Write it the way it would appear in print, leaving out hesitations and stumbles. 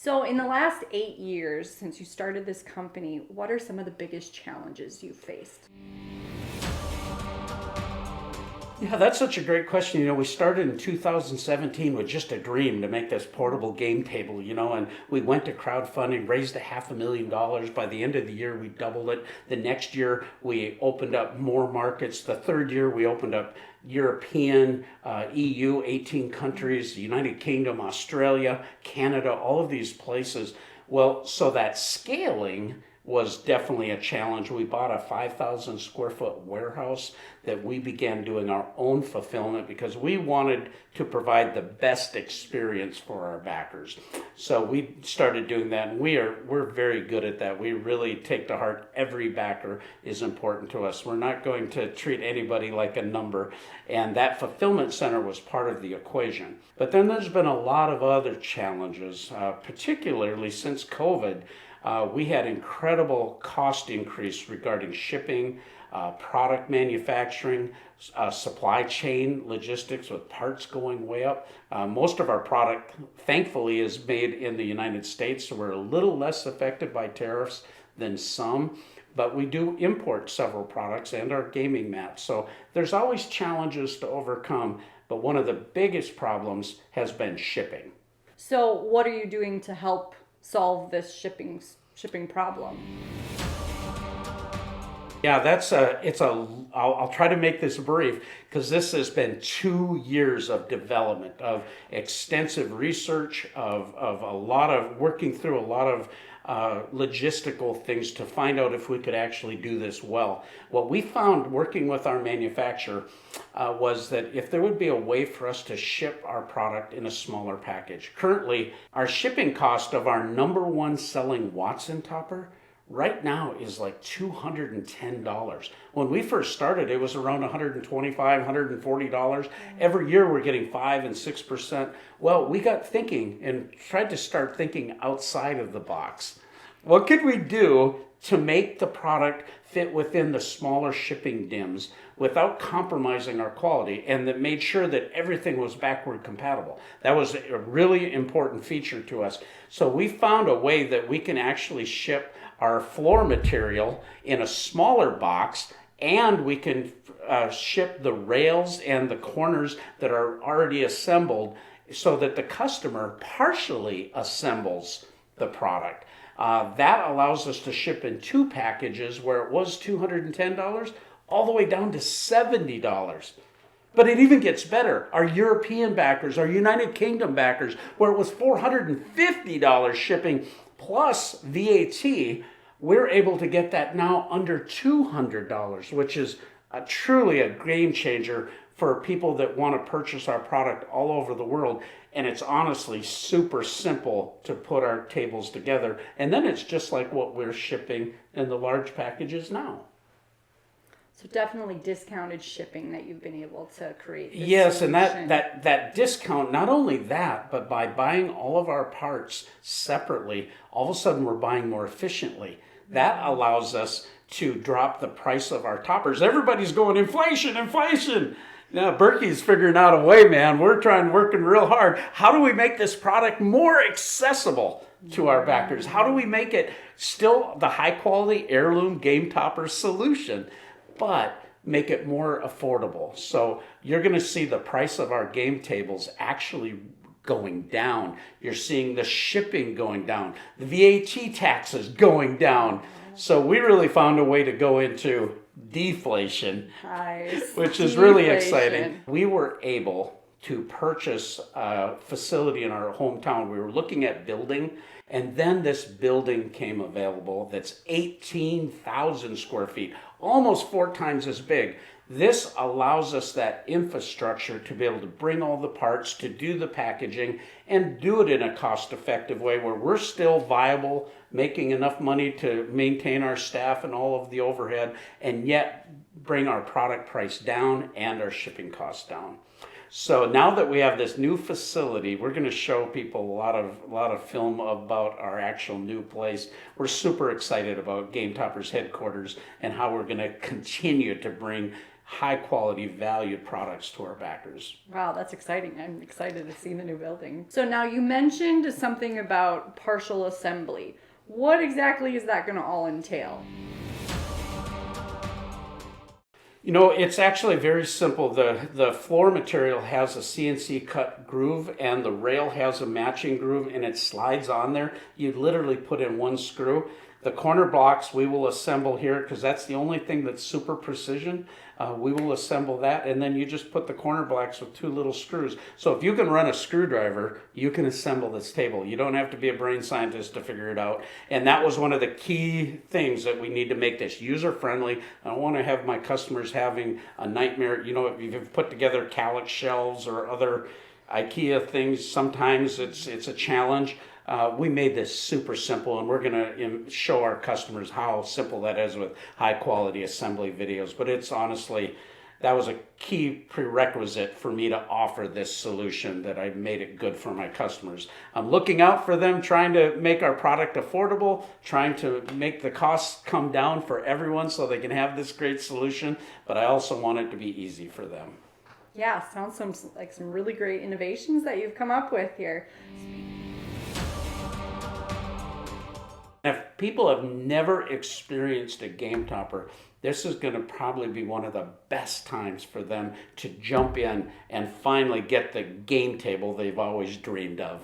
So, in the last 8 years since you started this company, what are some of the biggest challenges you've faced? Yeah, that's such a great question. We started in 2017 with just a dream to make this portable game table, and we went to crowdfunding, raised $500,000. By the end of the year, we doubled it. The next year, we opened up more markets. The third year, we opened up European, EU, 18 countries, the United Kingdom, Australia, Canada, all of these places. Well, so that scaling was definitely a challenge. We bought a 5,000 square foot warehouse that we began doing our own fulfillment because we wanted to provide the best experience for our backers. So we started doing that, and we're very good at that. We really take to heart every backer is important to us. We're not going to treat anybody like a number, and that fulfillment center was part of the equation. But then there's been a lot of other challenges, particularly since COVID. We had incredible cost increase regarding shipping, product manufacturing, supply chain logistics with parts going way up. Most of our product, thankfully, is made in the United States, so we're a little less affected by tariffs than some. But we do import several products and our gaming mats. So there's always challenges to overcome. But one of the biggest problems has been shipping. So, what are you doing to help solve this shipping problem? Yeah, I'll try to make this brief because this has been 2 years of development, of extensive research, of a lot of working through a lot of logistical things to find out if we could actually do this well. What we found working with our manufacturer was that if there would be a way for us to ship our product in a smaller package. Currently, our shipping cost of our number one selling Watson topper right now is like $210. When we first started, it was around $125, $140. Every year we're getting 5 and 6%. Well, we got thinking and tried to start thinking outside of the box. What could we do to make the product fit within the smaller shipping DIMs without compromising our quality, and that made sure that everything was backward compatible? That was a really important feature to us. So we found a way that we can actually ship our floor material in a smaller box, and we can ship the rails and the corners that are already assembled so that the customer partially assembles the product. That allows us to ship in two packages where it was $210 all the way down to $70. But it even gets better. Our European backers, our United Kingdom backers, where it was $450 shipping plus VAT, we're able to get that now under $200, which is truly a game changer for people that want to purchase our product all over the world. And it's honestly super simple to put our tables together. And then it's just like what we're shipping in the large packages now. So, definitely discounted shipping that you've been able to create. Yes, solution. and that discount, not only that, but by buying all of our parts separately, all of a sudden we're buying more efficiently. That allows us to drop the price of our toppers. Everybody's going, inflation, inflation. Now, Berkey's figuring out a way, man. We're working real hard. How do we make this product more accessible to our backers? How do we make it still the high quality heirloom game topper solution, but make it more affordable? So you're going to see the price of our game tables actually going down. You're seeing the shipping going down, the VAT taxes going down. So we really found a way to go into deflation, Nice. which is really exciting. We were able to purchase a facility in our hometown. We were looking at building, and then this building came available that's 18,000 square feet, almost 4 times as big. This allows us that infrastructure to be able to bring all the parts, to do the packaging, and do it in a cost-effective way where we're still viable, making enough money to maintain our staff and all of the overhead, and yet bring our product price down and our shipping costs down. So now that we have this new facility, we're going to show people a lot of film about our actual new place. We're super excited about Game Toppers headquarters and how we're going to continue to bring high quality valued products to our backers. Wow, that's exciting. I'm excited to see the new building. So now you mentioned something about partial assembly. What exactly is that going to all entail? You know, it's actually very simple. The floor material has a CNC cut groove and the rail has a matching groove and it slides on there. You literally put in one screw. The corner blocks we will assemble here because that's the only thing that's super precision. We will assemble that and then you just put the corner blocks with 2 little screws. So if you can run a screwdriver, you can assemble this table. You don't have to be a brain scientist to figure it out. And that was one of the key things that we need to make this user friendly. I don't want to have my customers having a nightmare. You know, if you've put together Kallax shelves or other IKEA things, sometimes it's a challenge. We made this super simple and we're going to show our customers how simple that is with high quality assembly videos. But it's honestly, that was a key prerequisite for me to offer this solution, that I made it good for my customers. I'm looking out for them, trying to make our product affordable, trying to make the costs come down for everyone so they can have this great solution. But I also want it to be easy for them. Yeah, sounds like some really great innovations that you've come up with here. If people have never experienced a game topper, this is going to probably be one of the best times for them to jump in and finally get the game table they've always dreamed of.